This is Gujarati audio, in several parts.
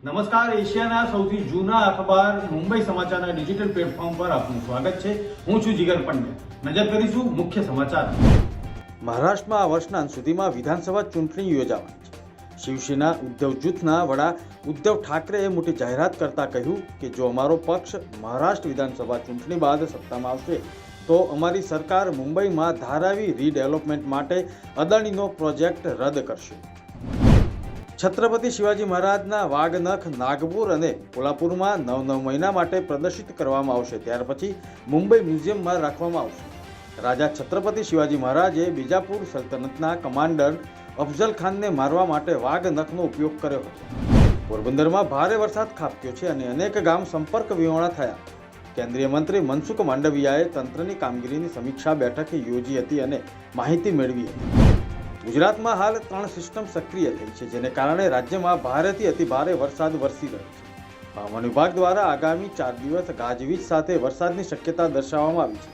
નમસ્કાર, એશિયાના સૌથી જૂના અખબાર મુંબઈ સમાચારના ડિજિટલ પ્લેટફોર્મ પર આપનું સ્વાગત છે. હું છું જીગર પંડ્યા. નજર કરીશું મુખ્ય સમાચાર. મહારાષ્ટ્રમાં આ વર્ષના અંત સુધીમાં વિધાનસભા ચૂંટણી યોજાવાની છે. શિવસેના ઉદ્ધવ જૂથના વડા ઉદ્ધવ ઠાકરેએ મોટી જાહેરાત કરતા કહ્યું કે જો અમારો પક્ષ મહારાષ્ટ્ર વિધાનસભા ચૂંટણી બાદ સત્તામાં આવશે તો અમારી સરકાર મુંબઈમાં ધારાવી રીડેવલપમેન્ટ માટે અદાણીનો પ્રોજેક્ટ રદ કરશે. છત્રપતિ શિવાજી મહારાજના વાઘનખ નાગપુર અને કોલ્હાપુરમાં 9 મહિના માટે પ્રદર્શિત કરવામાં આવશે. ત્યાર પછી મુંબઈ મ્યુઝિયમમાં રાખવામાં આવશે. રાજા છત્રપતિ શિવાજી મહારાજે બીજાપુર સલ્તનતના કમાન્ડર અફઝલ ખાનને મારવા માટે વાઘનખનો ઉપયોગ કર્યો હતો. પોરબંદરમાં ભારે વરસાદ ખાબક્યો છે અને અનેક ગામ સંપર્ક વિહોણા થયા. કેન્દ્રીય મંત્રી મનસુખ માંડવિયાએ તંત્રની કામગીરીની સમીક્ષા બેઠક યોજી હતી અને માહિતી મેળવી હતી. ગુજરાતમાં હાલ 3 સિસ્ટમ સક્રિય થઈ છે, જેને કારણે રાજ્યમાં ભારેથી અતિભારે વરસાદ વરસી રહ્યો છે. હવામાન વિભાગ દ્વારા આગામી 4 દિવસ ગાજવીજ સાથે વરસાદની શક્યતા દર્શાવવામાં આવી છે.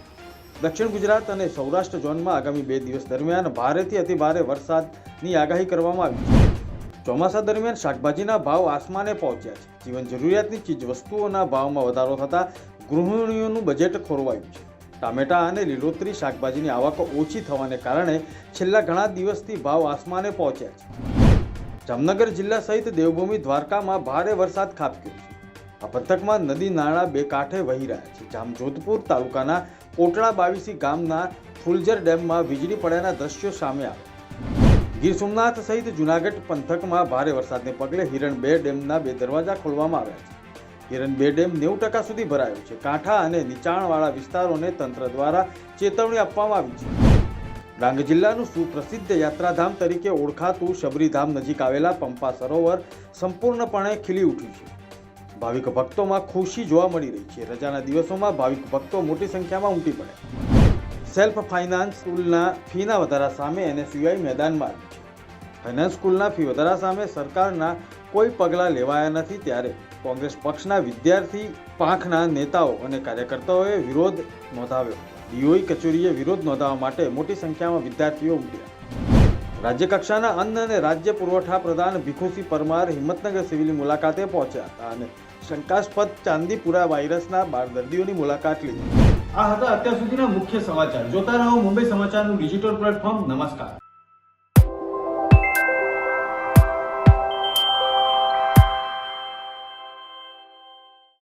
દક્ષિણ ગુજરાત અને સૌરાષ્ટ્ર ઝોનમાં આગામી 2 દિવસ દરમિયાન ભારેથી અતિભારે વરસાદની આગાહી કરવામાં આવી છે. ચોમાસા દરમિયાન શાકભાજીના ભાવ આસમાને પહોંચ્યા છે. જીવન જરૂરિયાતની ચીજ વસ્તુઓના ભાવમાં વધારો થતાં ગૃહિણીઓનું બજેટ ખોરવાયું છે. ટામેટા અને લીલોતરી શાકભાજીની આવક ઓછી થવાને કારણે છેલ્લા ઘણા દિવસથી ભાવ આસમાને પહોંચ્યા છે. જામનગર જિલ્લા સહિત દેવભૂમિ દ્વારકામાં ભારે વરસાદ ખાબક્યો છે. આ પંથકમાં નદી નાળા બે કાંઠે વહી રહ્યા છે. જામજોધપુર તાલુકાના કોટડા બાવીસી ગામના ફુલઝર ડેમમાં વીજળી પડ્યાના દ્રશ્યો સામે આવ્યા. ગીર સોમનાથ સહિત જૂનાગઢ પંથકમાં ભારે વરસાદને પગલે હિરણ 2 ડેમના 2 દરવાજા ખોલવામાં આવ્યા છે. હિરણ 2 ડેમ 90% સુધી ભરાયો છે. કાંઠા અને નીચાણવાળા વિસ્તારોને તંત્ર દ્વારા ચેતવણી આપવામાં આવી છે. ડાંગ જિલ્લાનું સુપ્રસિદ્ધ યાત્રાધામ તરીકે ઓળખાતું શબરીધામ નજીક આવેલા પંપા સરોવર સંપૂર્ણપણે ખીલી ઉઠ્યું છે. ભાવિક ભક્તોમાં ખુશી જોવા મળી રહી છે. રજાના દિવસોમાં ભાવિક ભક્તો મોટી સંખ્યામાં ઉમટી પડે. સેલ્ફ ફાઇનાન્સ સ્કૂલના ફીના વધારા સામે NSUI મેદાનમાં આવી છે. ફાઇનાન્સ સ્કૂલના ફી વધારા સામે સરકારના કોઈ પગલાં લેવાયા નથી, ત્યારે કોંગ્રેસ પક્ષના વિદ્યાર્થી પાંખના નેતાઓ અને કાર્યકર્તાઓએ વિરોધ નોંધાવ્યો. DOE કચેરીએ વિરોધ નોંધાવવા માટે મોટી સંખ્યામાં વિદ્યાર્થીઓ ઉમટ્યા. રાજ્ય કક્ષાના અન્ન અને રાજ્ય પુરવઠા પ્રધાન ભીખુસિંહ પરમાર હિંમતનગર સિવિલની મુલાકાતે પહોંચ્યા હતા અને શંકાસ્પદ ચાંદીપુરા વાયરસના 12 દર્દીઓની મુલાકાત લીધી. આ હતા અત્યાર સુધીના મુખ્ય સમાચાર. જોતા રહો મુંબઈ સમાચારનું ડિજિટલ પ્લેટફોર્મ. નમસ્કાર.